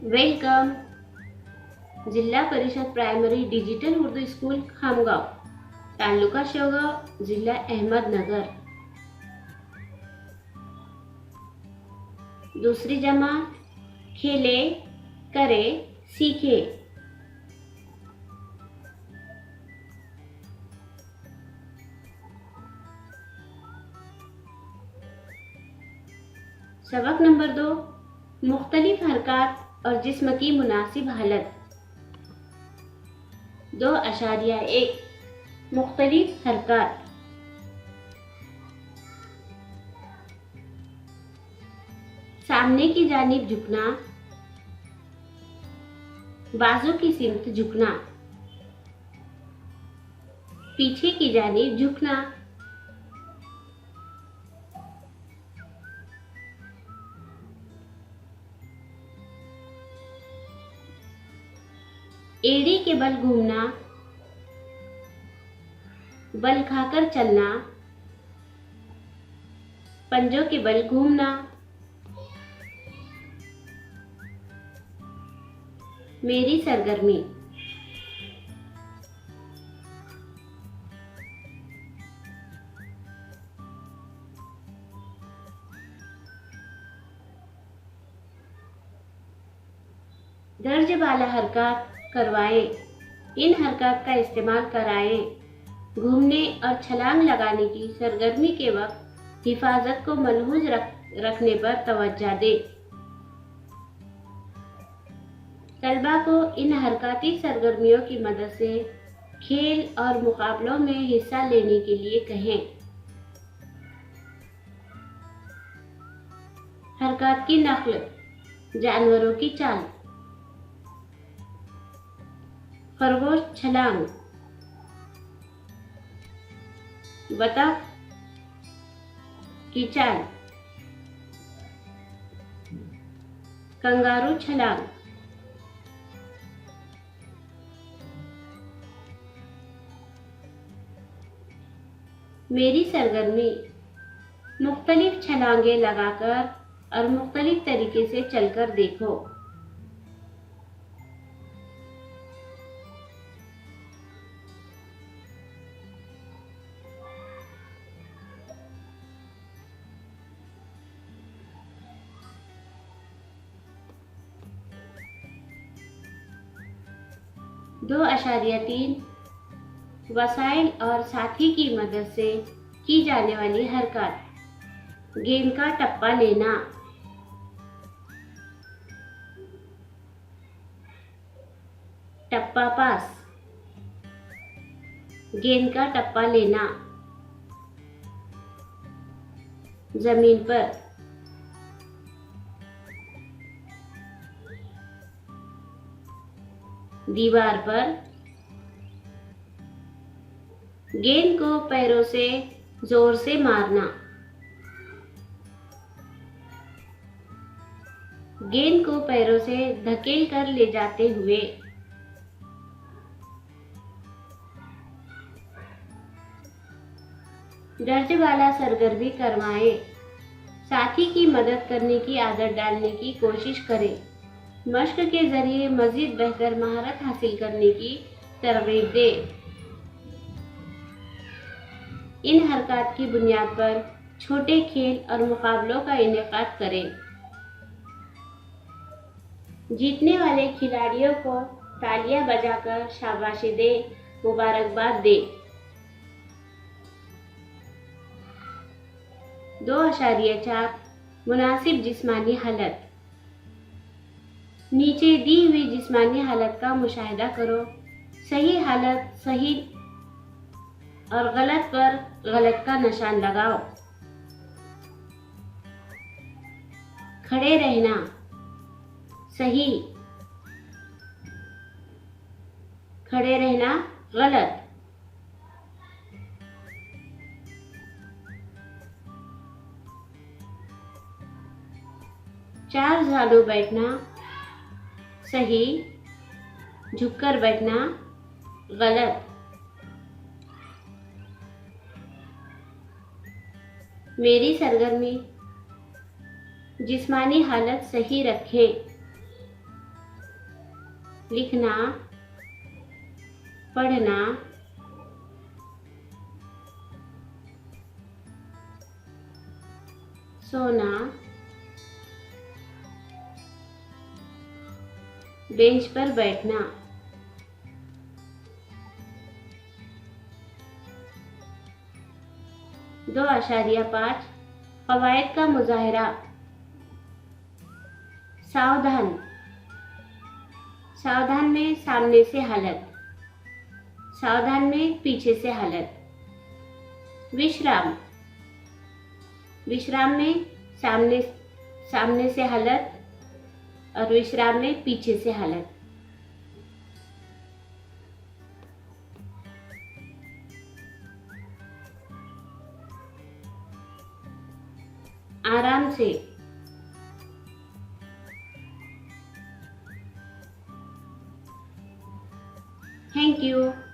Welcome. जिल्हा परिषद primary digital Urdu school Khamgaon, taluka Shevgaon, जिल्हा अहमदनगर। दूसरी जमात खेले, करे, सीखे। सबक नंबर 2, मुख्तलिफ हरकत और जिस्म की मुनासिब हालत। 2.1 मुख्तलिफ हरकत। सामने की जानिब झुकना, बाजू की सिमत झुकना, पीछे की जानिब झुकना। एड़ी के बल घूमना, बल खाकर चलना, पंजों के बल घूमना। मेरी सरगर्मी। दर्ज वाला हरकत करवाएं, इन हरकत का इस्तेमाल कराएं। घूमने और छलांग लगाने की सरगर्मी के वक्त हिफाजत को मलहूज रखने पर तवज्जो दें। तलबा को इन हरकती सरगर्मियों की मदद से खेल और मुकाबलों में हिस्सा लेने के लिए कहें। हरकत की नकल, जानवरों की चाल। खरगोश छलांग, बतख की चाल, कंगारू छलांग। मेरी सरगर्मी, मुख्तलिफ छलांगे लगाकर और मुख्तलिफ तरीके से चलकर देखो। दो अशारिया 3 वसाइल और साथी की मदद से की जाने वाली हरकत। गेंद का टप्पा लेना, टप्पा पास। गेंद का टप्पा लेना, जमीन पर। दीवार पर। गेंद को पैरों से जोर से मारना। गेंद को पैरों से धकेल कर ले जाते हुए। दर्ज वाला सरगर्मी करवाएं, साथी की मदद करने की आदत डालने की कोशिश करें। मश्क के जरिए मजीद बेहतर महारत हासिल करने की तरगीब दें। इन हरकत की बुनियाद पर छोटे खेल और मुकाबलों का इनेकाद करें। जीतने वाले खिलाड़ियों को तालियां बजाकर शाबाशी दें, मुबारकबाद दें। 2.4 मुनासिब जिस्मानी हालत। नीचे दी हुई जिस्मानी हालत का मुशाहिदा करो। सही हालत सही और गलत पर गलत का निशान लगाओ। खड़े रहना, सही। खड़े रहना, गलत। चार जानो बैठना, सही। झुककर बैठना, गलत। मेरी सरगर्मी, जिस्मानी हालत सही रखें। लिखना, पढ़ना, सोना, बेंच पर बैठना। 2.5 कवायद का मुजाहरा। सावधान, सावधान में सामने से हालत, सावधान में पीछे से हालत। विश्राम, विश्राम में सामने से हालत और विश्राम में पीछे से हालत। आराम से, थैंक यू।